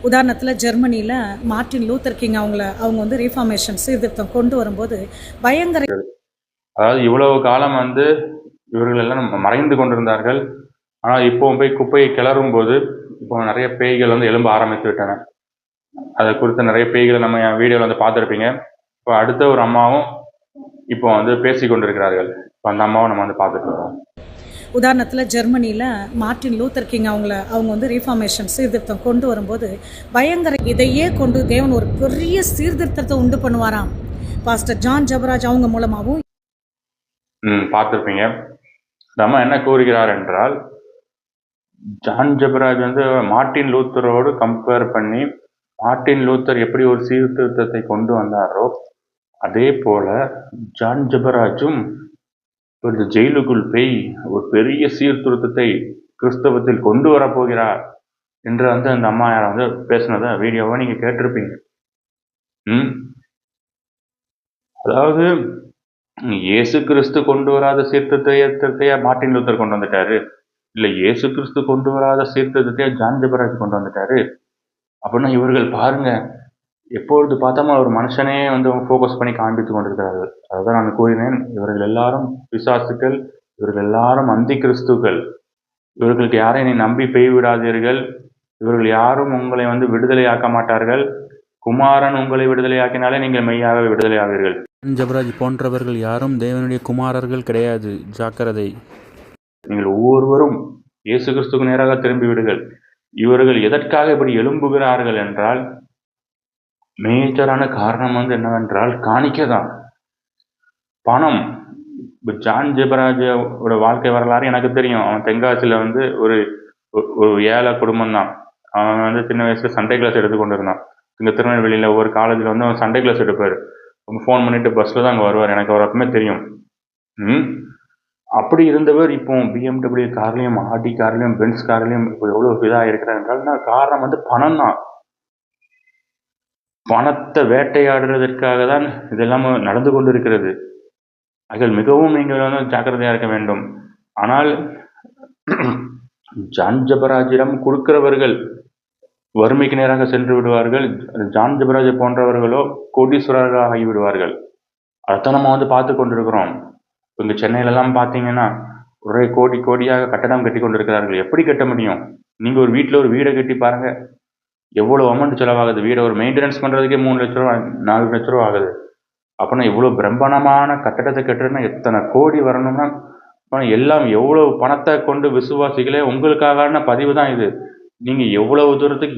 உதாரணத்தில் ஜெர்மனியில் Martin Luther king அவங்க வந்து ரீஃபார்மேஷன் சீர்திருத்தம் கொண்டு வரும்போது பயங்கர, அதாவது இவ்வளவு காலம் இவர்கள் எல்லாம் மறைந்து கொண்டிருந்தார்கள். ஆனால் இப்போ போய் குப்பையை கிளறும் போது இப்போ நிறைய பேய்கள் எலும்ப ஆரம்பித்து விட்டன. அதை குறித்த நிறைய பேய்களை நம்ம வீடியோவில் பார்த்துருப்பீங்க. இப்போ அடுத்த ஒரு அம்மாவும் இப்போ பேசி கொண்டிருக்கிறார்கள். இப்போ அந்த அம்மாவை நம்ம பார்த்துட்டு இருக்கோம். உதாரணத்தில் ஜெர்மனியில் மார்ட்டின் லூத்தர் கிங் அவங்க வந்து ரீஃபார்மேஷன் சீர்திருத்தம் கொண்டு வரும்போது பயங்கர, இதையே கொண்டு தேவன் ஒரு பெரிய சீர்திருத்தத்தை உண்டு பண்ணுவாராம். பாஸ்டர் ஜான் ஜெபராஜ் அவங்க மூலமாகவும் பார்த்துருப்பீங்க. நம்ம என்ன கூறுகிறார் என்றால், ஜான் ஜெபராஜ் மார்ட்டின் லூத்தரோடு கம்பேர் பண்ணி, மார்ட்டின் லூத்தர் எப்படி ஒரு சீர்திருத்தத்தை கொண்டு வந்தாரோ அதே போல ஜான் ஜெபராஜும் இந்த ஜெயிலுக்குள் போய் ஒரு பெரிய சீர்திருத்தத்தை கிறிஸ்தவத்தில் கொண்டு வரப்போகிறார் என்று அந்த அம்மா பேசினத வீடியோவை நீங்க கேட்டிருப்பீங்க. அதாவது இயேசு கிறிஸ்து கொண்டு வராத சீர்திருத்தத்தையா மார்ட்டின் லூத்தர் கொண்டு வந்துட்டாரு, இல்ல இயேசு கிறிஸ்து கொண்டு வராத சீர்திருத்தத்தையா ஜான் ஜெபராஜ் கொண்டு வந்துட்டாரு அப்படின்னா இவர்கள் பாருங்க, எப்பொழுது பார்த்தாலும் ஒரு மனுஷனே ஃபோக்கஸ் பண்ணி காண்பித்து கொண்டிருக்கிறார்கள். அதுதான் நான் கூறினேன், இவர்கள் எல்லாரும் பிசாசுக்கள், இவர்கள் எல்லாரும் அந்தி கிறிஸ்துக்கள். இவர்களுக்கு யாரையும் நீ நம்பி பெய்விடாதீர்கள். இவர்கள் யாரும் உங்களை விடுதலையாக்க மாட்டார்கள். குமாரன் உங்களை விடுதலையாக்கினாலே நீங்கள் மெய்யாக விடுதலை ஆவீர்கள். ஜெபராஜ் போன்றவர்கள் யாரும் தேவனுடைய குமாரர்கள் கிடையாது, ஜாக்கிரதை. நீங்கள் ஒவ்வொருவரும் இயேசு கிறிஸ்துக்கு நேராக திரும்பி விடுங்கள். இவர்கள் எதற்காக இப்படி எழும்புகிறார்கள் என்றால், மேஜரான காரணம் என்னவென்றால் காணிக்கை தான், பணம். இப்போ ஜான் ஜெபராஜோட வாழ்க்கை வரலாறு எனக்கு தெரியும். அவன் தென்காசியில் ஒரு ஒரு ஏழை குடும்பம் தான். அவன் சின்ன வயசுல சண்டே கிளாஸ் எடுத்து கொண்டு இருந்தான். இங்கே திருநெல்வேலியில் ஒவ்வொரு காலேஜில் அவன் சண்டே கிளாஸ் எடுப்பார். ஃபோன் பண்ணிட்டு பஸ்ஸில் தான் அங்கே வருவார். எனக்கு அவர் அப்பவுமே தெரியும். அப்படி இருந்தவர் இப்போ BMW கார்லையும், ஆடி கார்லையும், பென்ஸ் கார்லையும் இப்போ எவ்வளோ இதாக இருக்கிறார் என்றால் காரணம் பணம் தான். பணத்தை வேட்டையாடுறதற்காக தான் இதெல்லாம் நடந்து கொண்டிருக்கிறது. அதில் மிகவும் நீங்கள் ஜாக்கிரதையாக இருக்க வேண்டும். ஆனால் ஜான் ஜெபராஜிடம் கொடுக்கிறவர்கள் வறுமைக்கு நேராக சென்று விடுவார்கள். ஜான் ஜெபராஜ் போன்றவர்களோ கோடீஸ்வரர்களாக ஆகிவிடுவார்கள். அதைத்தான் நம்ம பார்த்து கொண்டிருக்கிறோம். இங்கே சென்னையிலலாம் பார்த்தீங்கன்னா ஒரே கோடி கோடியாக கட்டடம் கட்டி கொண்டிருக்கிறார்கள். எப்படி கட்ட முடியும்? நீங்கள் ஒரு வீட்டில் ஒரு வீடை கட்டி பாருங்க, எவ்வளோ அமௌண்ட் செலவாகுது. வீடை ஒரு மெயின்டெனன்ஸ் பண்ணுறதுக்கே 3 லட்ச ரூபா 4 லட்ச ரூபா ஆகுது. அப்படின்னா இவ்வளோ பிரம்மாண்டமான கட்டடத்தை கட்டுறதுன்னா எத்தனை கோடி வரணும்னா, எல்லாம் எவ்வளவு பணத்தை கொண்டு விசுவாசிகளே உங்களுக்கான பதிவு தான் இது. நீங்கள் எவ்வளவு தூரத்துக்கு